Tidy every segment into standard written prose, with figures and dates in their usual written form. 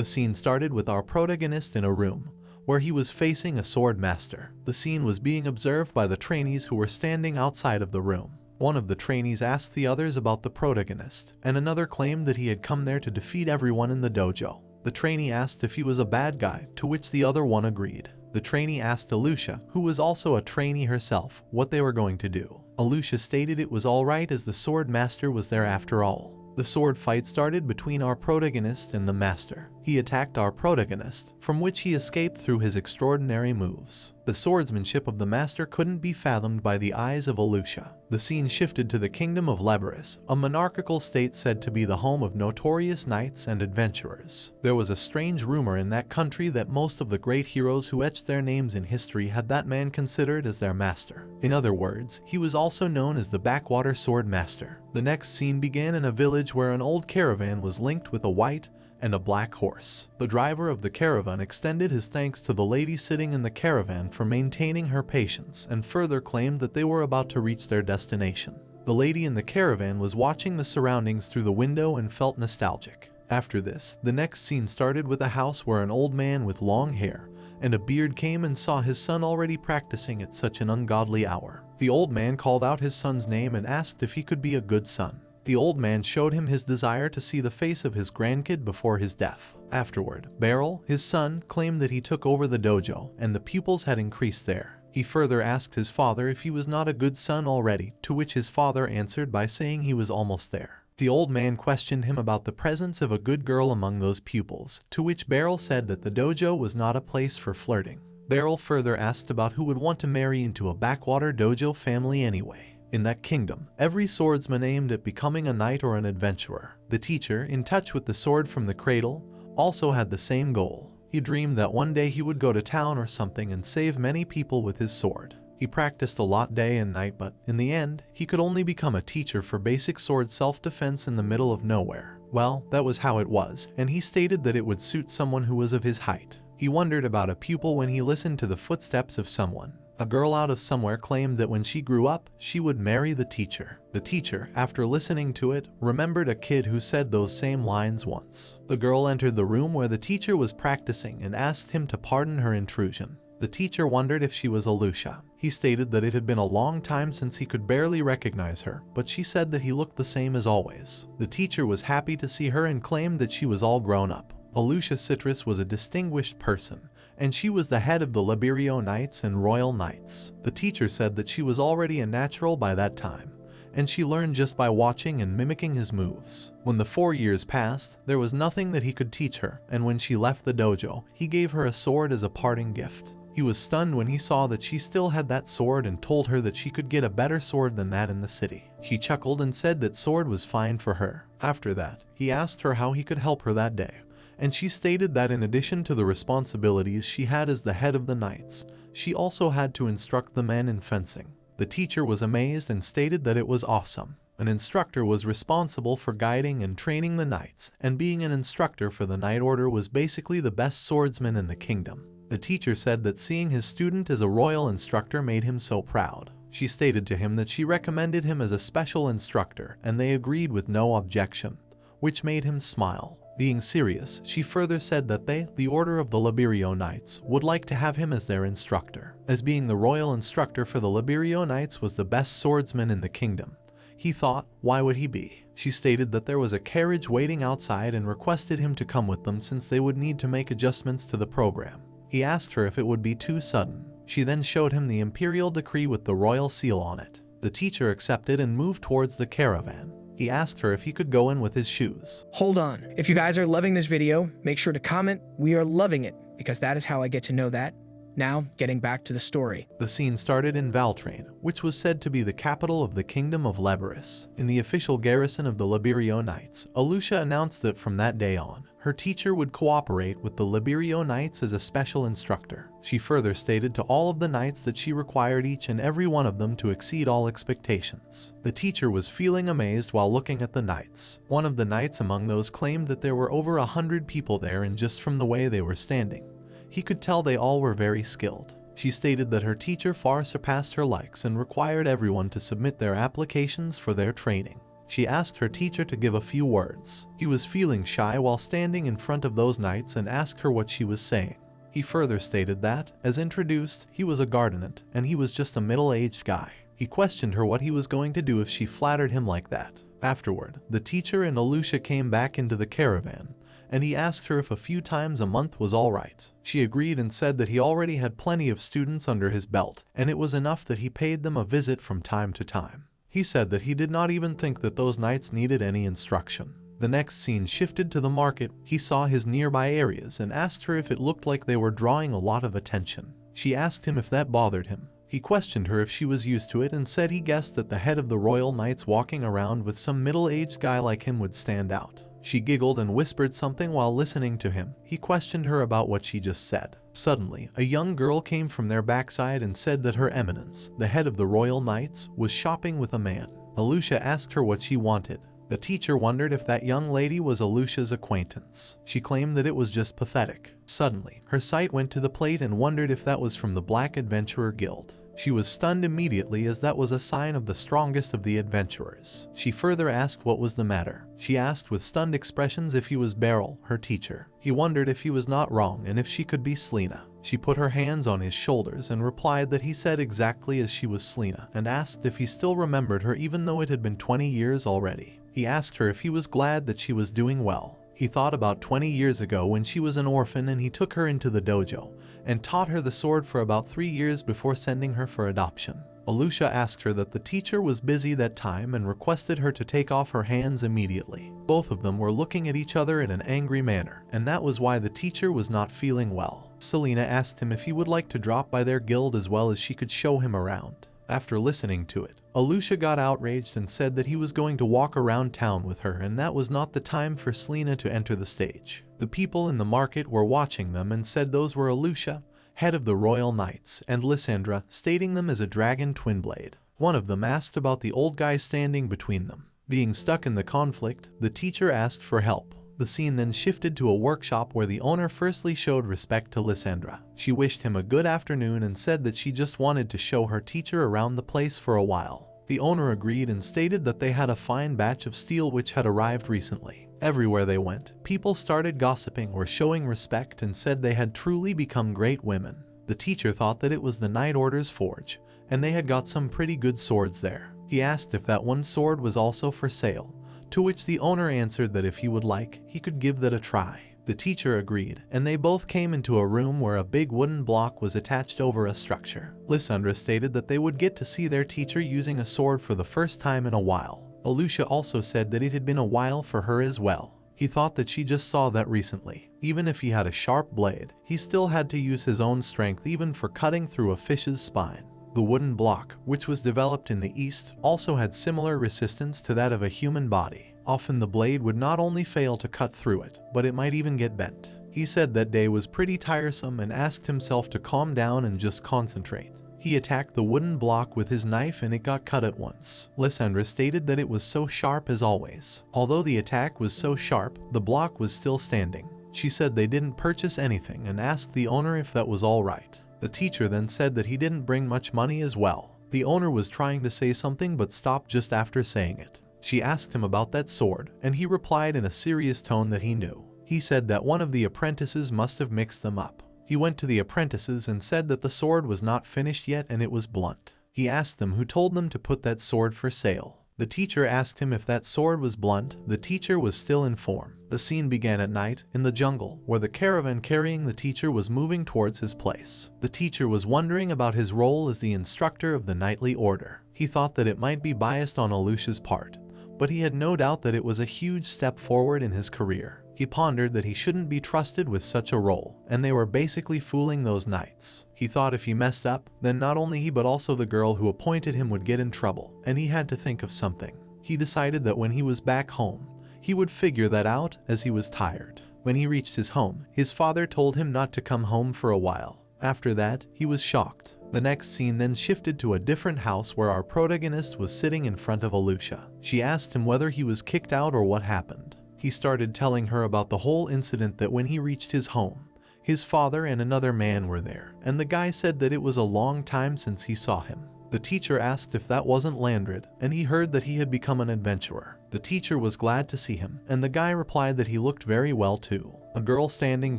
The scene started with our protagonist in a room, where he was facing a Swordmaster. The scene was being observed by the trainees who were standing outside of the room. One of the trainees asked the others about the protagonist, and another claimed that he had come there to defeat everyone in the dojo. The trainee asked if he was a bad guy, to which the other one agreed. The trainee asked Alusha, who was also a trainee herself, what they were going to do. Alusha stated it was alright as the Swordmaster was there after all. The sword fight started between our protagonist and the master. He attacked our protagonist, from which he escaped through his extraordinary moves. The swordsmanship of the master couldn't be fathomed by the eyes of Alusha. The scene shifted to the kingdom of Leberus, a monarchical state said to be the home of notorious knights and adventurers. There was a strange rumor in that country that most of the great heroes who etched their names in history had that man considered as their master. In other words, he was also known as the Backwater Swordmaster. The next scene began in a village where an old caravan was linked with a white and a black horse. The driver of the caravan extended his thanks to the lady sitting in the caravan for maintaining her patience and further claimed that they were about to reach their destination. The lady in the caravan was watching the surroundings through the window and felt nostalgic. After this, the next scene started with a house where an old man with long hair and a beard came and saw his son already practicing at such an ungodly hour. The old man called out his son's name and asked if he could be a good son. The old man showed him his desire to see the face of his grandkid before his death. Afterward, Beryl, his son, claimed that he took over the dojo and the pupils had increased there. He further asked his father if he was not a good son already, to which his father answered by saying he was almost there. The old man questioned him about the presence of a good girl among those pupils, to which Beryl said that the dojo was not a place for flirting. Beryl further asked about who would want to marry into a backwater dojo family anyway. In that kingdom, every swordsman aimed at becoming a knight or an adventurer. The teacher, in touch with the sword from the cradle, also had the same goal. He dreamed that one day he would go to town or something and save many people with his sword. He practiced a lot day and night, but in the end, he could only become a teacher for basic sword self-defense in the middle of nowhere. Well, that was how it was, and he stated that it would suit someone who was of his height. He wondered about a pupil when he listened to the footsteps of someone. A girl out of somewhere claimed that when she grew up, she would marry the teacher. The teacher, after listening to it, remembered a kid who said those same lines once. The girl entered the room where the teacher was practicing and asked him to pardon her intrusion. The teacher wondered if she was Alusha. He stated that it had been a long time since he could barely recognize her, but she said that he looked the same as always. The teacher was happy to see her and claimed that she was all grown up. Alusha Citrus was a distinguished person, and she was the head of the Liberio Knights and Royal Knights. The teacher said that she was already a natural by that time, and she learned just by watching and mimicking his moves. When the 4 years passed, there was nothing that he could teach her, and when she left the dojo, he gave her a sword as a parting gift. He was stunned when he saw that she still had that sword and told her that she could get a better sword than that in the city. She chuckled and said that sword was fine for her. After that, he asked her how he could help her that day, and she stated that in addition to the responsibilities she had as the head of the knights, she also had to instruct the men in fencing. The teacher was amazed and stated that it was awesome. An instructor was responsible for guiding and training the knights, and being an instructor for the Knight Order was basically the best swordsman in the kingdom. The teacher said that seeing his student as a royal instructor made him so proud. She stated to him that she recommended him as a special instructor, and they agreed with no objection, which made him smile. Being serious, she further said that they, the Order of the Liberio Knights, would like to have him as their instructor. As being the royal instructor for the Liberio Knights was the best swordsman in the kingdom, he thought, why would he be? She stated that there was a carriage waiting outside and requested him to come with them since they would need to make adjustments to the program. He asked her if it would be too sudden. She then showed him the imperial decree with the royal seal on it. The teacher accepted and moved towards the caravan. He asked her if he could go in with his shoes. Hold on. If you guys are loving this video, make sure to comment, "We are loving it," because that is how I get to know that. Now, getting back to the story. The scene started in Valtrain, which was said to be the capital of the kingdom of Leberus. In the official garrison of the Liberio Knights, Alusha announced that from that day on, her teacher would cooperate with the Liberio Knights as a special instructor. She further stated to all of the knights that she required each and every one of them to exceed all expectations. The teacher was feeling amazed while looking at the knights. One of the knights among those claimed that there were over 100 people there, and just from the way they were standing, he could tell they all were very skilled. She stated that her teacher far surpassed her likes and required everyone to submit their applications for their training. She asked her teacher to give a few words. He was feeling shy while standing in front of those knights and asked her what she was saying. He further stated that, as introduced, he was a gardenant and he was just a middle-aged guy. He questioned her what he was going to do if she flattered him like that. Afterward, the teacher and Alusha came back into the caravan, and he asked her if a few times a month was alright. She agreed and said that he already had plenty of students under his belt, and it was enough that he paid them a visit from time to time. He said that he did not even think that those knights needed any instruction. The next scene shifted to the market. He saw his nearby areas and asked her if it looked like they were drawing a lot of attention. She asked him if that bothered him. He questioned her if she was used to it and said he guessed that the head of the royal knights walking around with some middle-aged guy like him would stand out. She giggled and whispered something while listening to him. He questioned her about what she just said. Suddenly, a young girl came from their backside and said that Her Eminence, the head of the royal knights, was shopping with a man. Alusha asked her what she wanted. The teacher wondered if that young lady was Alusha's acquaintance. She claimed that it was just pathetic. Suddenly, her sight went to the plate and wondered if that was from the Black Adventurer Guild. She was stunned immediately as that was a sign of the strongest of the adventurers. She further asked what was the matter. She asked with stunned expressions if he was Beryl, her teacher. He wondered if he was not wrong and if she could be Selena. She put her hands on his shoulders and replied that he said exactly as she was Selena, and asked if he still remembered her even though it had been 20 years already. He asked her if he was glad that she was doing well. He thought about 20 years ago when she was an orphan and he took her into the dojo and taught her the sword for about 3 years before sending her for adoption. Alusha asked her that the teacher was busy that time and requested her to take off her hands immediately. Both of them were looking at each other in an angry manner, and that was why the teacher was not feeling well. Selena asked him if he would like to drop by their guild as well as she could show him around. After listening to it, Alusha got outraged and said that he was going to walk around town with her and that was not the time for Selena to enter the stage. The people in the market were watching them and said those were Alusha, head of the Royal Knights, and Lysandra, stating them as a dragon twin blade. One of them asked about the old guy standing between them. Being stuck in the conflict, the teacher asked for help. The scene then shifted to a workshop where the owner firstly showed respect to Lysandra. She wished him a good afternoon and said that she just wanted to show her teacher around the place for a while. The owner agreed and stated that they had a fine batch of steel which had arrived recently. Everywhere they went, people started gossiping or showing respect and said they had truly become great women. The teacher thought that it was the Night Order's forge, and they had got some pretty good swords there. He asked if that one sword was also for sale, to which the owner answered that if he would like, he could give that a try. The teacher agreed, and they both came into a room where a big wooden block was attached over a structure. Lysandra stated that they would get to see their teacher using a sword for the first time in a while. Alusha also said that it had been a while for her as well. He thought that she just saw that recently. Even if he had a sharp blade, he still had to use his own strength even for cutting through a fish's spine. The wooden block, which was developed in the East, also had similar resistance to that of a human body. Often the blade would not only fail to cut through it, but it might even get bent. He said that day was pretty tiresome and asked himself to calm down and just concentrate. He attacked the wooden block with his knife and it got cut at once. Lysandra stated that it was so sharp as always. Although the attack was so sharp, the block was still standing. She said they didn't purchase anything and asked the owner if that was all right. The teacher then said that he didn't bring much money as well. The owner was trying to say something but stopped just after saying it. She asked him about that sword, and he replied in a serious tone that he knew. He said that one of the apprentices must have mixed them up. He went to the apprentices and said that the sword was not finished yet and it was blunt. He asked them who told them to put that sword for sale. The teacher asked him if that sword was blunt. The teacher was still in form. The scene began at night, in the jungle, where the caravan carrying the teacher was moving towards his place. The teacher was wondering about his role as the instructor of the knightly order. He thought that it might be biased on Alusha's part, but he had no doubt that it was a huge step forward in his career. He pondered that he shouldn't be trusted with such a role, and they were basically fooling those knights. He thought if he messed up, then not only he but also the girl who appointed him would get in trouble, and he had to think of something. He decided that when he was back home, he would figure that out as he was tired. When he reached his home, his father told him not to come home for a while. After that, he was shocked. The next scene then shifted to a different house where our protagonist was sitting in front of Alusha. She asked him whether he was kicked out or what happened. He started telling her about the whole incident, that when he reached his home, his father and another man were there, and the guy said that it was a long time since he saw him. The teacher asked if that wasn't Landred, and he heard that he had become an adventurer. The teacher was glad to see him, and the guy replied that he looked very well too. A girl standing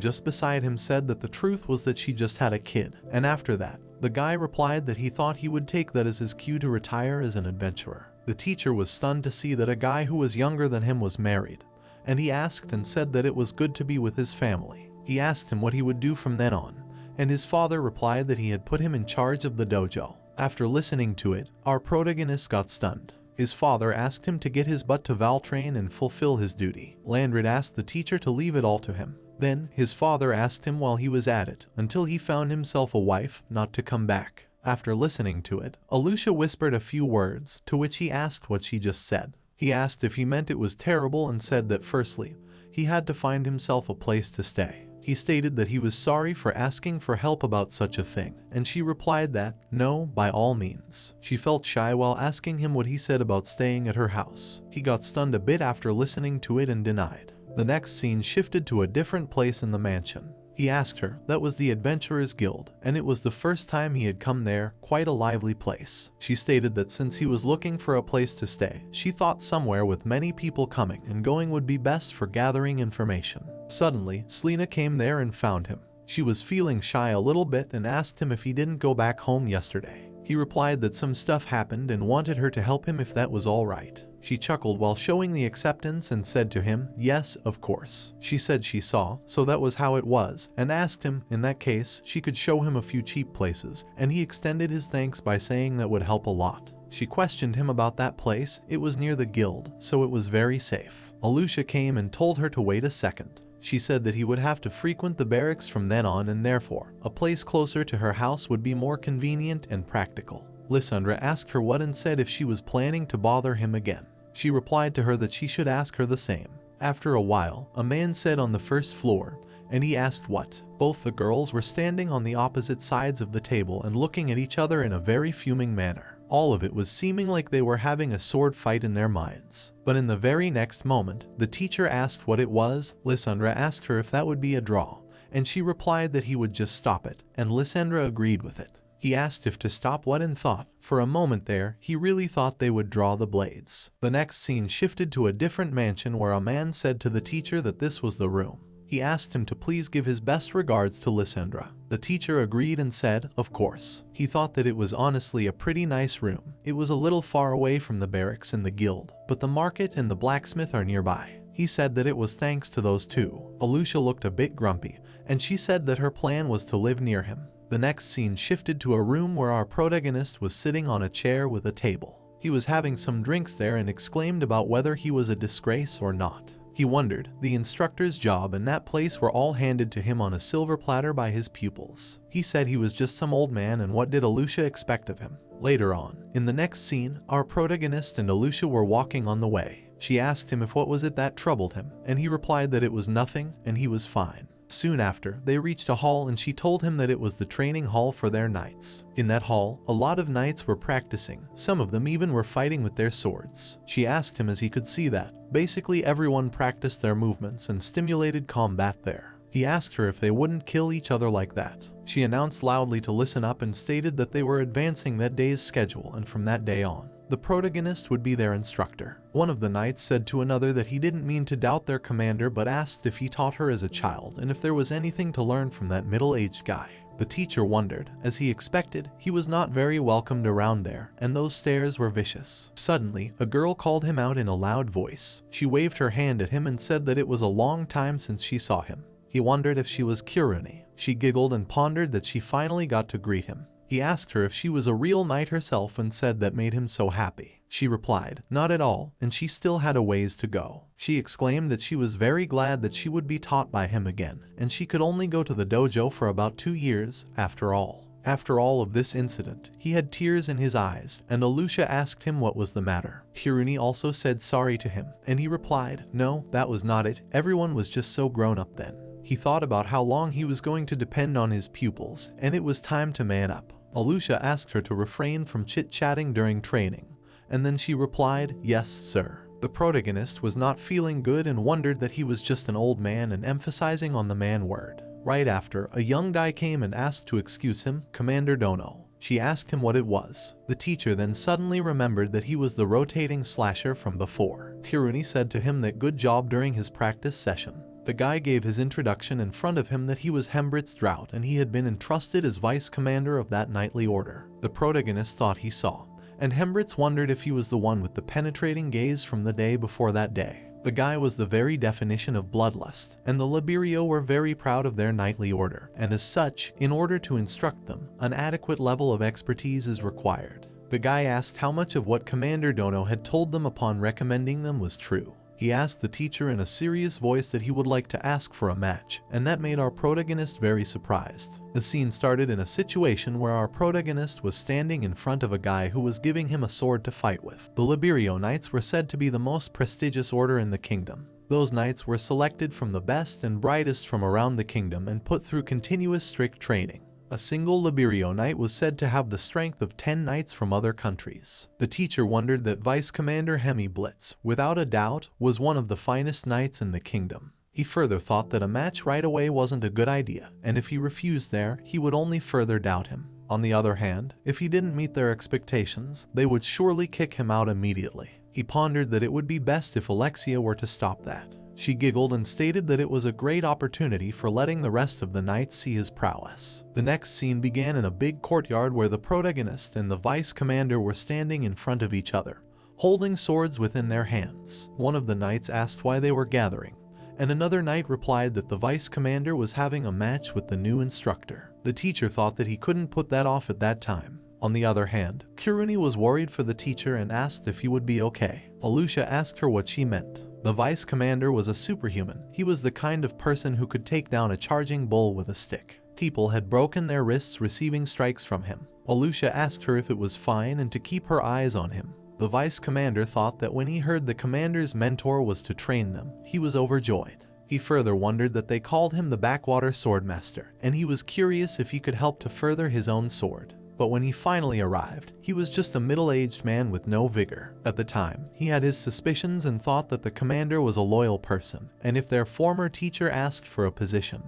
just beside him said that the truth was that she just had a kid, and after that, the guy replied that he thought he would take that as his cue to retire as an adventurer. The teacher was stunned to see that a guy who was younger than him was married, and he asked and said that it was good to be with his family. He asked him what he would do from then on, and his father replied that he had put him in charge of the dojo. After listening to it, our protagonist got stunned. His father asked him to get his butt to Valtrain and fulfill his duty. Landred asked the teacher to leave it all to him. Then, his father asked him while he was at it, until he found himself a wife, not to come back. After listening to it, Alusha whispered a few words, to which he asked what she just said. He asked if he meant it was terrible and said that firstly, he had to find himself a place to stay. He stated that he was sorry for asking for help about such a thing, and she replied that, no, by all means. She felt shy while asking him what he said about staying at her house. He got stunned a bit after listening to it and denied. The next scene shifted to a different place in the mansion. He asked her, that was the Adventurers Guild, and it was the first time he had come there, quite a lively place. She stated that since he was looking for a place to stay, she thought somewhere with many people coming and going would be best for gathering information. Suddenly, Selena came there and found him. She was feeling shy a little bit and asked him if he didn't go back home yesterday. He replied that some stuff happened and wanted her to help him if that was all right. She chuckled while showing the acceptance and said to him, yes, of course. She said she saw, so that was how it was, and asked him, in that case, she could show him a few cheap places, and he extended his thanks by saying that would help a lot. She questioned him about that place. It was near the guild, so it was very safe. Alusha came and told her to wait a second. She said that he would have to frequent the barracks from then on and therefore, a place closer to her house would be more convenient and practical. Lysandra asked her what and said if she was planning to bother him again. She replied to her that she should ask her the same. After a while, a man said on the first floor, and he asked what. Both the girls were standing on the opposite sides of the table and looking at each other in a very fuming manner. All of it was seeming like they were having a sword fight in their minds. But in the very next moment, the teacher asked what it was. Lysandra asked her if that would be a draw, and she replied that he would just stop it, and Lysandra agreed with it. He asked if to stop what and thought. For a moment there, he really thought they would draw the blades. The next scene shifted to a different mansion where a man said to the teacher that this was the room. He asked him to please give his best regards to Lysandra. The teacher agreed and said, of course. He thought that it was honestly a pretty nice room. It was a little far away from the barracks and the guild, but the market and the blacksmith are nearby. He said that it was thanks to those two. Alusha looked a bit grumpy, and she said that her plan was to live near him. The next scene shifted to a room where our protagonist was sitting on a chair with a table. He was having some drinks there and exclaimed about whether he was a disgrace or not. He wondered, the instructor's job and that place were all handed to him on a silver platter by his pupils. He said he was just some old man and what did Alusha expect of him? Later on, in the next scene, our protagonist and Alusha were walking on the way. She asked him if what was it that troubled him, and he replied that it was nothing and he was fine. Soon after, they reached a hall and she told him that it was the training hall for their knights. In that hall, a lot of knights were practicing. Some of them even were fighting with their swords. She asked him as he could see that. Basically everyone practiced their movements and stimulated combat there. He asked her if they wouldn't kill each other like that. She announced loudly to listen up and stated that they were advancing that day's schedule and from that day on, the protagonist would be their instructor. One of the knights said to another that he didn't mean to doubt their commander but asked if he taught her as a child and if there was anything to learn from that middle-aged guy. The teacher wondered. As he expected, he was not very welcomed around there, and those stares were vicious. Suddenly, a girl called him out in a loud voice. She waved her hand at him and said that it was a long time since she saw him. He wondered if she was Kuruni. She giggled and pondered that she finally got to greet him. He asked her if she was a real knight herself and said that made him so happy. She replied, not at all, and she still had a ways to go. She exclaimed that she was very glad that she would be taught by him again, and she could only go to the dojo for about 2 years, after all. After all of this incident, he had tears in his eyes, and Alusha asked him what was the matter. Kuruni also said sorry to him, and he replied, no, that was not it, everyone was just so grown up then. He thought about how long he was going to depend on his pupils, and it was time to man up. Alusha asked her to refrain from chit-chatting during training, and then she replied, yes, sir. The protagonist was not feeling good and wondered that he was just an old man and emphasizing on the man word. Right after, a young guy came and asked to excuse him, Commander Dono. She asked him what it was. The teacher then suddenly remembered that he was the rotating slasher from before. Kiruni said to him that good job during his practice session. The guy gave his introduction in front of him that he was Hembrit's Drought and he had been entrusted as vice commander of that knightly order. The protagonist thought he saw, and Hembritz wondered if he was the one with the penetrating gaze from the day before that day. The guy was the very definition of bloodlust, and the Liberio were very proud of their knightly order, and as such, in order to instruct them, an adequate level of expertise is required. The guy asked how much of what Commander Dono had told them upon recommending them was true. He asked the teacher in a serious voice that he would like to ask for a match, and that made our protagonist very surprised. The scene started in a situation where our protagonist was standing in front of a guy who was giving him a sword to fight with. The Liberio Knights were said to be the most prestigious order in the kingdom. Those knights were selected from the best and brightest from around the kingdom and put through continuous strict training. A single Liberio knight was said to have the strength of 10 knights from other countries. The teacher wondered that Vice Commander Hemi Blitz, without a doubt, was one of the finest knights in the kingdom. He further thought that a match right away wasn't a good idea, and if he refused there, he would only further doubt him. On the other hand, if he didn't meet their expectations, they would surely kick him out immediately. He pondered that it would be best if Alexia were to stop that. She giggled and stated that it was a great opportunity for letting the rest of the knights see his prowess. The next scene began in a big courtyard where the protagonist and the vice commander were standing in front of each other, holding swords within their hands. One of the knights asked why they were gathering, and another knight replied that the vice commander was having a match with the new instructor. The teacher thought that he couldn't put that off at that time. On the other hand, Kiruni was worried for the teacher and asked if he would be okay. Alusha asked her what she meant. The vice commander was a superhuman. He was the kind of person who could take down a charging bull with a stick. People had broken their wrists receiving strikes from him. Alusha asked her if it was fine and to keep her eyes on him. The vice commander thought that when he heard the commander's mentor was to train them, he was overjoyed. He further wondered that they called him the Backwater Swordmaster, and he was curious if he could help to further his own sword. But when he finally arrived, he was just a middle-aged man with no vigor. At the time, he had his suspicions and thought that the commander was a loyal person, and if their former teacher asked for a position,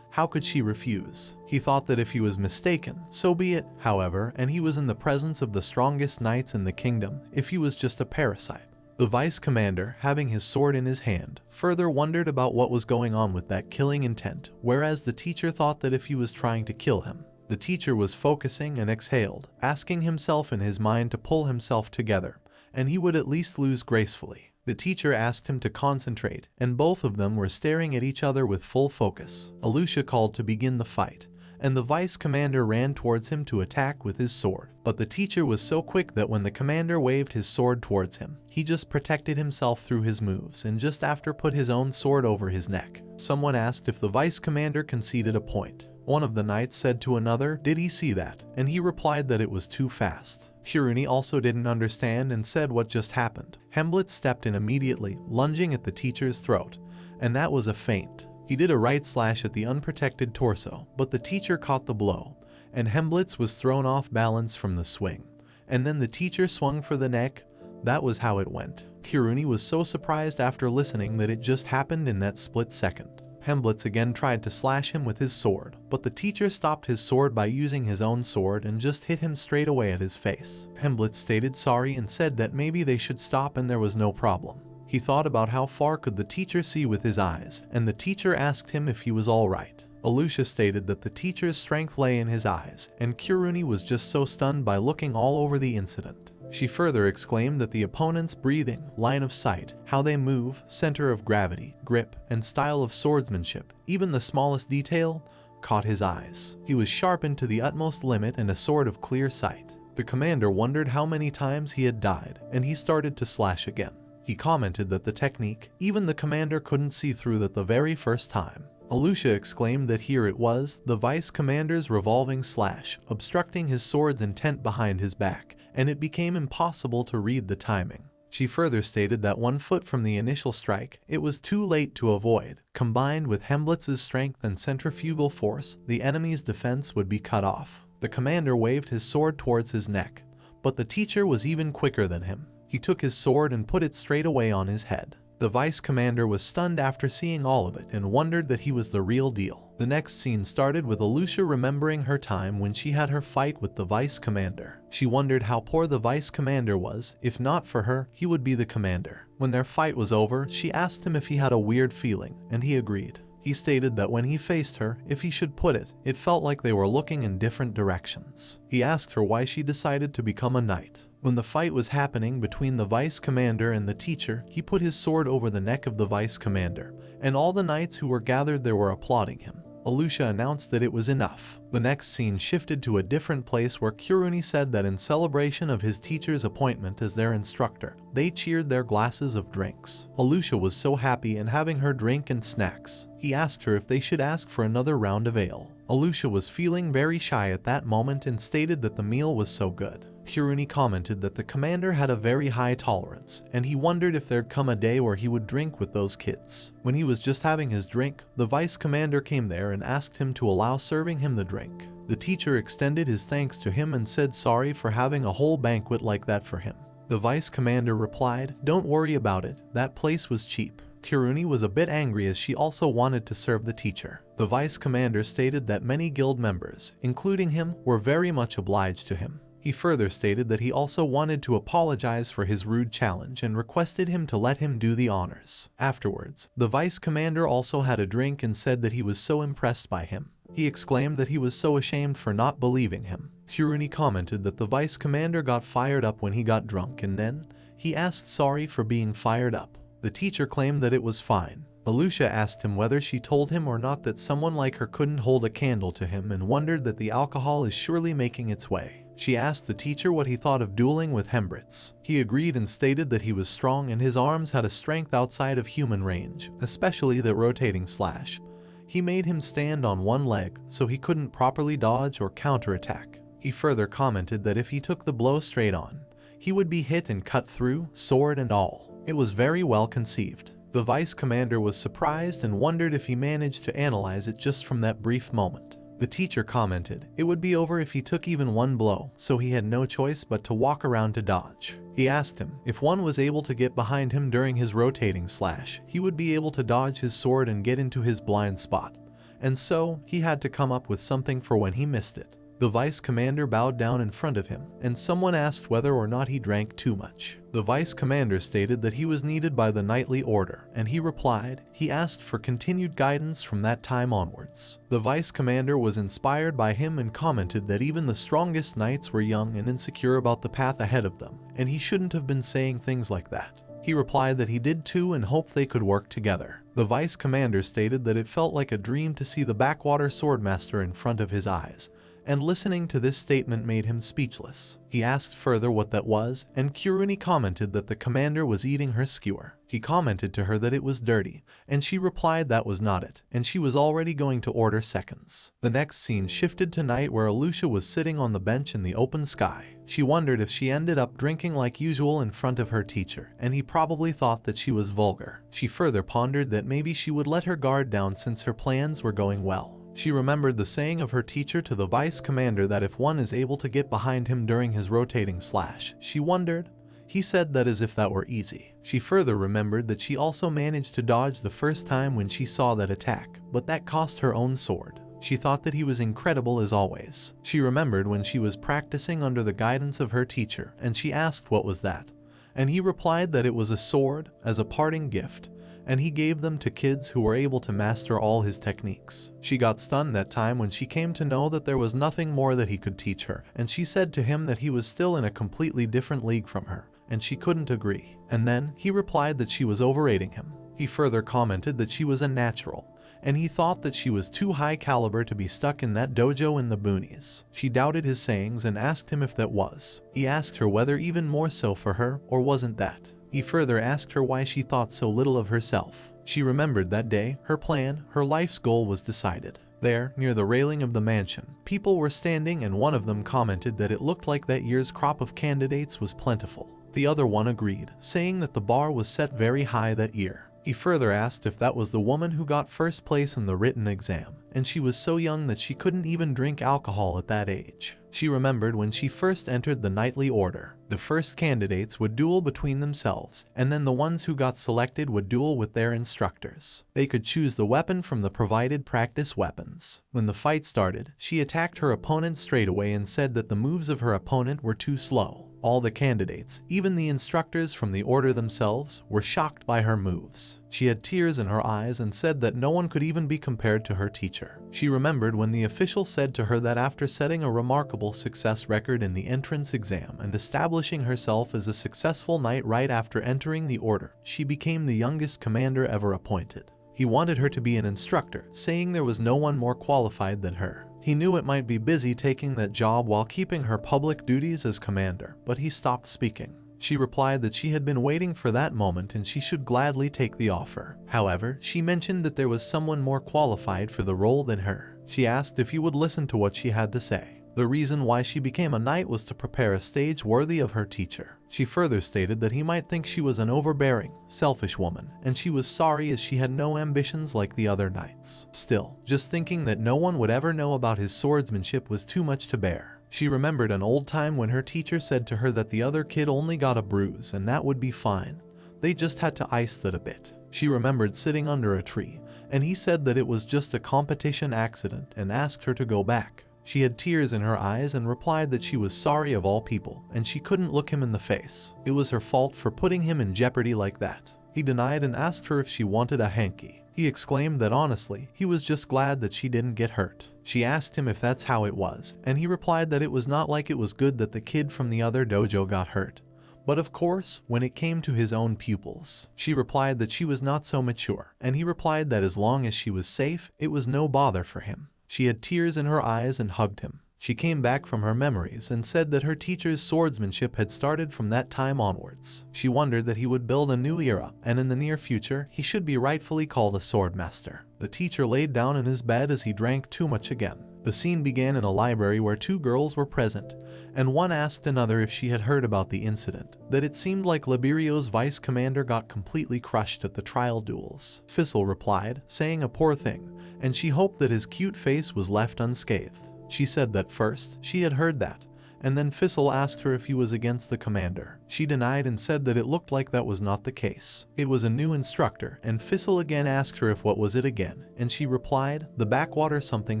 how could she refuse? He thought that if he was mistaken, so be it, however, and he was in the presence of the strongest knights in the kingdom, if he was just a parasite. The vice commander, having his sword in his hand, further wondered about what was going on with that killing intent, whereas the teacher thought that if he was trying to kill him, the teacher was focusing and exhaled, asking himself in his mind to pull himself together, and he would at least lose gracefully. The teacher asked him to concentrate, and both of them were staring at each other with full focus. Alusha called to begin the fight, and the vice commander ran towards him to attack with his sword. But the teacher was so quick that when the commander waved his sword towards him, he just protected himself through his moves and just after put his own sword over his neck. Someone asked if the vice commander conceded a point. One of the knights said to another, "Did he see that?" And he replied that it was too fast. Kiruni also didn't understand and said what just happened. Hemblitz stepped in immediately, lunging at the teacher's throat, and that was a feint. He did a right slash at the unprotected torso, but the teacher caught the blow, and Hemblitz was thrown off balance from the swing. And then the teacher swung for the neck. That was how it went. Kiruni was so surprised after listening that it just happened in that split second. Hemblitz again tried to slash him with his sword, but the teacher stopped his sword by using his own sword and just hit him straight away at his face. Hemblitz stated sorry and said that maybe they should stop and there was no problem. He thought about how far could the teacher see with his eyes, and the teacher asked him if he was alright. Alusha stated that the teacher's strength lay in his eyes, and Kiruni was just so stunned by looking all over the incident. She further exclaimed that the opponent's breathing, line of sight, how they move, center of gravity, grip, and style of swordsmanship, even the smallest detail, caught his eyes. He was sharpened to the utmost limit and a sword of clear sight. The commander wondered how many times he had died, and he started to slash again. He commented that the technique, even the commander couldn't see through that the very first time. Alusha exclaimed that here it was, the vice commander's revolving slash, obstructing his sword's intent behind his back, and it became impossible to read the timing. She further stated that 1 foot from the initial strike, it was too late to avoid. Combined with Hemblitz's strength and centrifugal force, the enemy's defense would be cut off. The commander waved his sword towards his neck, but the teacher was even quicker than him. He took his sword and put it straight away on his head. The vice commander was stunned after seeing all of it and wondered that he was the real deal. The next scene started with Alusha remembering her time when she had her fight with the vice commander. She wondered how poor the vice commander was. If not for her, he would be the commander. When their fight was over, she asked him if he had a weird feeling, and he agreed. He stated that when he faced her, if he should put it, it felt like they were looking in different directions. He asked her why she decided to become a knight. When the fight was happening between the vice commander and the teacher, he put his sword over the neck of the vice commander, and all the knights who were gathered there were applauding him. Alusha announced that it was enough. The next scene shifted to a different place where Kuruni said that in celebration of his teacher's appointment as their instructor, they cheered their glasses of drinks. Alusha was so happy in having her drink and snacks. He asked her if they should ask for another round of ale. Alusha was feeling very shy at that moment and stated that the meal was so good. Kuruni commented that the commander had a very high tolerance, and he wondered if there'd come a day where he would drink with those kids. When he was just having his drink, the vice commander came there and asked him to allow serving him the drink. The teacher extended his thanks to him and said sorry for having a whole banquet like that for him. The vice commander replied, "Don't worry about it, that place was cheap." Kuruni was a bit angry as she also wanted to serve the teacher. The vice commander stated that many guild members, including him, were very much obliged to him. He further stated that he also wanted to apologize for his rude challenge and requested him to let him do the honors. Afterwards, the vice commander also had a drink and said that he was so impressed by him. He exclaimed that he was so ashamed for not believing him. Kuruni commented that the vice commander got fired up when he got drunk, and then he asked sorry for being fired up. The teacher claimed that it was fine. Alusha asked him whether she told him or not that someone like her couldn't hold a candle to him and wondered that the alcohol is surely making its way. She asked the teacher what he thought of dueling with Hembrits. He agreed and stated that he was strong and his arms had a strength outside of human range, especially the rotating slash. He made him stand on one leg so he couldn't properly dodge or counterattack. He further commented that if he took the blow straight on, he would be hit and cut through, sword and all. It was very well conceived. The vice commander was surprised and wondered if he managed to analyze it just from that brief moment. The teacher commented it would be over if he took even one blow, so he had no choice but to walk around to dodge. He asked him if one was able to get behind him during his rotating slash, he would be able to dodge his sword and get into his blind spot. And so, he had to come up with something for when he missed it. The vice commander bowed down in front of him, and someone asked whether or not he drank too much. The vice commander stated that he was needed by the knightly order, and he replied he asked for continued guidance from that time onwards. The vice commander was inspired by him and commented that even the strongest knights were young and insecure about the path ahead of them, and he shouldn't have been saying things like that. He replied that he did too and hoped they could work together. The vice commander stated that it felt like a dream to see the backwater Swordmaster in front of his eyes, and listening to this statement made him speechless. He asked further what that was, and Kuruni commented that the commander was eating her skewer. He commented to her that it was dirty, and she replied that was not it, and she was already going to order seconds. The next scene shifted to night where Alusha was sitting on the bench in the open sky. She wondered if she ended up drinking like usual in front of her teacher, and he probably thought that she was vulgar. She further pondered that maybe she would let her guard down since her plans were going well. She remembered the saying of her teacher to the vice commander that if one is able to get behind him during his rotating slash. She wondered. He said that as if that were easy. She further remembered that she also managed to dodge the first time when she saw that attack, but that cost her own sword. She thought that he was incredible as always. She remembered when she was practicing under the guidance of her teacher, and she asked what was that. And he replied that it was a sword, as a parting gift, and he gave them to kids who were able to master all his techniques. She got stunned that time when she came to know that there was nothing more that he could teach her, and she said to him that he was still in a completely different league from her, and she couldn't agree. And then, he replied that she was overrating him. He further commented that she was a natural, and he thought that she was too high caliber to be stuck in that dojo in the boonies. She doubted his sayings and asked him if that was. He asked her whether even more so for her, or wasn't that. He further asked her why she thought so little of herself. She remembered that day, her plan, her life's goal was decided. There, near the railing of the mansion, people were standing and one of them commented that it looked like that year's crop of candidates was plentiful. The other one agreed, saying that the bar was set very high that year. He further asked if that was the woman who got first place in the written exam, and she was so young that she couldn't even drink alcohol at that age. She remembered when she first entered the knightly order. The first candidates would duel between themselves, and then the ones who got selected would duel with their instructors. They could choose the weapon from the provided practice weapons. When the fight started, she attacked her opponent straight away and said that the moves of her opponent were too slow. All the candidates, even the instructors from the order themselves, were shocked by her moves. She had tears in her eyes and said that no one could even be compared to her teacher. She remembered when the official said to her that after setting a remarkable success record in the entrance exam and establishing herself as a successful knight right after entering the order, she became the youngest commander ever appointed. He wanted her to be an instructor, saying there was no one more qualified than her. He knew it might be busy taking that job while keeping her public duties as commander, but he stopped speaking. She replied that she had been waiting for that moment and she should gladly take the offer. However, she mentioned that there was someone more qualified for the role than her. She asked if he would listen to what she had to say. The reason why she became a knight was to prepare a stage worthy of her teacher. She further stated that he might think she was an overbearing, selfish woman, and she was sorry as she had no ambitions like the other knights. Still, just thinking that no one would ever know about his swordsmanship was too much to bear. She remembered an old time when her teacher said to her that the other kid only got a bruise and that would be fine. They just had to ice that a bit. She remembered sitting under a tree, and he said that it was just a competition accident and asked her to go back. She had tears in her eyes and replied that she was sorry of all people, and she couldn't look him in the face. It was her fault for putting him in jeopardy like that. He denied and asked her if she wanted a hanky. He exclaimed that honestly, he was just glad that she didn't get hurt. She asked him if that's how it was, and he replied that it was not like it was good that the kid from the other dojo got hurt. But of course, when it came to his own pupils, she replied that she was not so mature, and he replied that as long as she was safe, it was no bother for him. She had tears in her eyes and hugged him. She came back from her memories and said that her teacher's swordsmanship had started from that time onwards. She wondered that he would build a new era, and in the near future, he should be rightfully called a swordmaster. The teacher laid down in his bed as he drank too much again. The scene began in a library where two girls were present, and one asked another if she had heard about the incident, that it seemed like Liberio's vice commander got completely crushed at the trial duels. Fissel replied, saying a poor thing, and she hoped that his cute face was left unscathed. She said that first, she had heard that, and then Fissel asked her if he was against the commander. She denied and said that it looked like that was not the case. It was a new instructor, and Fissel again asked her if what was it again, and she replied, the backwater something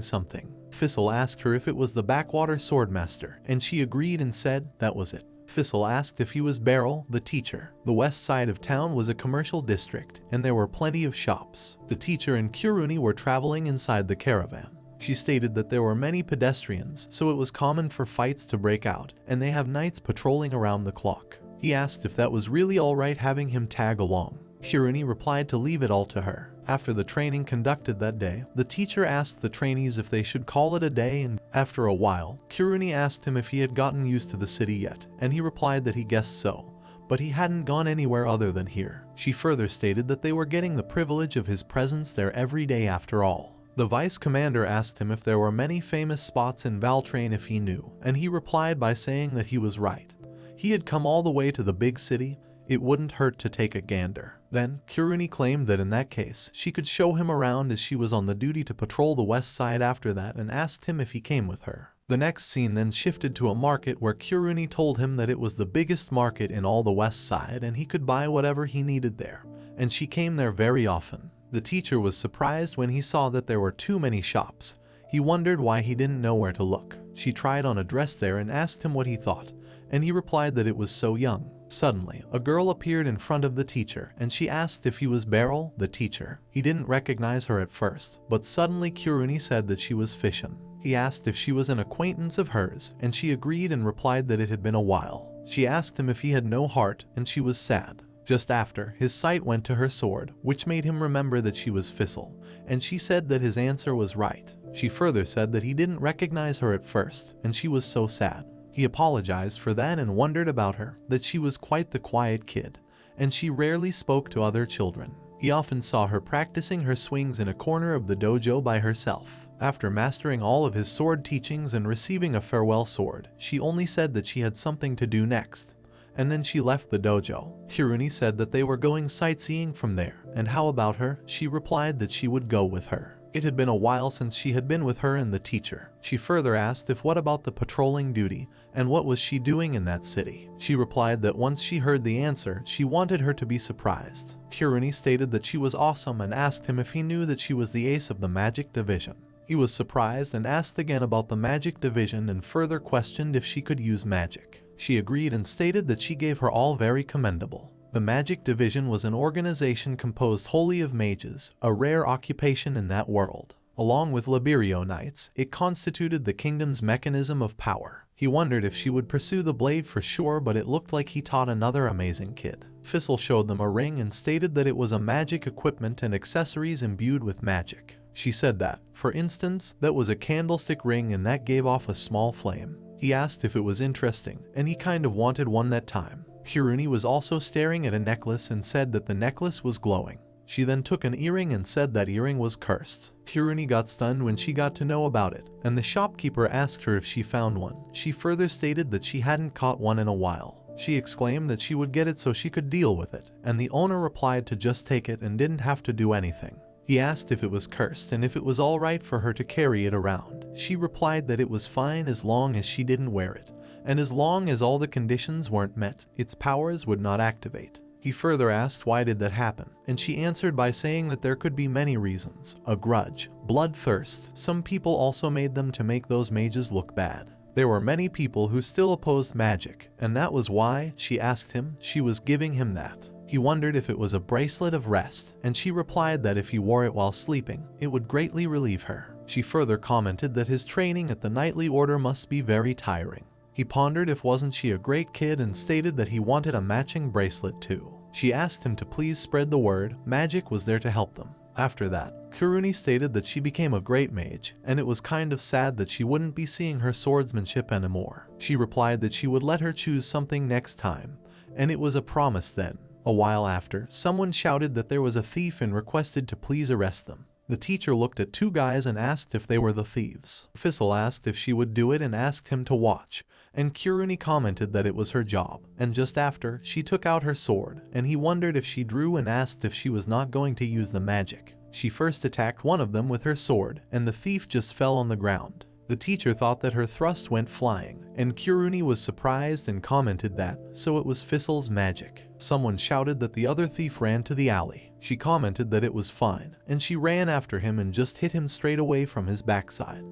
something. Fissel asked her if it was the backwater swordmaster, and she agreed and said that was it. Fissel asked if he was Beryl, the teacher. The west side of town was a commercial district, and there were plenty of shops. The teacher and Kiruni were traveling inside the caravan. She stated that there were many pedestrians, so it was common for fights to break out, and they have knights patrolling around the clock. He asked if that was really alright having him tag along. Kiruni replied to leave it all to her. After the training conducted that day, the teacher asked the trainees if they should call it a day, and after a while, Kiruni asked him if he had gotten used to the city yet, and he replied that he guessed so, but he hadn't gone anywhere other than here. She further stated that they were getting the privilege of his presence there every day after all. The vice commander asked him if there were many famous spots in Valtrain if he knew, and he replied by saying that he was right. He had come all the way to the big city, it wouldn't hurt to take a gander. Then, Kiruni claimed that in that case, she could show him around as she was on the duty to patrol the west side after that, and asked him if he came with her. The next scene then shifted to a market where Kiruni told him that it was the biggest market in all the west side and he could buy whatever he needed there, and she came there very often. The teacher was surprised when he saw that there were too many shops. He wondered why he didn't know where to look. She tried on a dress there and asked him what he thought, and he replied that it was so young. Suddenly, a girl appeared in front of the teacher, and she asked if he was Beryl, the teacher. He didn't recognize her at first, but suddenly Kiruni said that she was Fishin. He asked if she was an acquaintance of hers, and she agreed and replied that it had been a while. She asked him if he had no heart, and she was sad. Just after, his sight went to her sword, which made him remember that she was Fissel, and she said that his answer was right. She further said that he didn't recognize her at first, and she was so sad. He apologized for that and wondered about her, that she was quite the quiet kid, and she rarely spoke to other children. He often saw her practicing her swings in a corner of the dojo by herself. After mastering all of his sword teachings and receiving a farewell sword, she only said that she had something to do next, and then she left the dojo. Kiruni said that they were going sightseeing from there, and how about her? She replied that she would go with her. It had been a while since she had been with her and the teacher. She further asked if what about the patrolling duty, and what was she doing in that city. She replied that once she heard the answer, she wanted her to be surprised. Kiruni stated that she was awesome and asked him if he knew that she was the ace of the magic division. He was surprised and asked again about the magic division and further questioned if she could use magic. She agreed and stated that she gave her all very commendable. The Magic Division was an organization composed wholly of mages, a rare occupation in that world. Along with Liberio Knights, it constituted the kingdom's mechanism of power. He wondered if she would pursue the blade for sure, but it looked like he taught another amazing kid. Fissel showed them a ring and stated that it was a magic equipment and accessories imbued with magic. She said that, for instance, that was a candlestick ring and that gave off a small flame. He asked if it was interesting, and he kind of wanted one that time. Kiruni was also staring at a necklace and said that the necklace was glowing. She then took an earring and said that earring was cursed. Kiruni got stunned when she got to know about it, and the shopkeeper asked her if she found one. She further stated that she hadn't caught one in a while. She exclaimed that she would get it so she could deal with it, and the owner replied to just take it and didn't have to do anything. He asked if it was cursed and if it was alright for her to carry it around. She replied that it was fine as long as she didn't wear it, and as long as all the conditions weren't met, its powers would not activate. He further asked why did that happen, and she answered by saying that there could be many reasons: a grudge, bloodthirst. Some people also made them to make those mages look bad. There were many people who still opposed magic, and that was why, she asked him, she was giving him that. He wondered if it was a bracelet of rest, and she replied that if he wore it while sleeping, it would greatly relieve her. She further commented that his training at the knightly order must be very tiring. He pondered if wasn't she a great kid and stated that he wanted a matching bracelet too. She asked him to please spread the word, magic was there to help them. After that, Kiruni stated that she became a great mage, and it was kind of sad that she wouldn't be seeing her swordsmanship anymore. She replied that she would let her choose something next time, and it was a promise then. A while after, someone shouted that there was a thief and requested to please arrest them. The teacher looked at two guys and asked if they were the thieves. Fissel asked if she would do it and asked him to watch, and Kiruni commented that it was her job. And just after, she took out her sword, and he wondered if she drew and asked if she was not going to use the magic. She first attacked one of them with her sword, and the thief just fell on the ground. The teacher thought that her thrust went flying, and Kiruni was surprised and commented that, so it was Fissel's magic. Someone shouted that the other thief ran to the alley. She commented that it was fine, and she ran after him and just hit him straight away from his backside.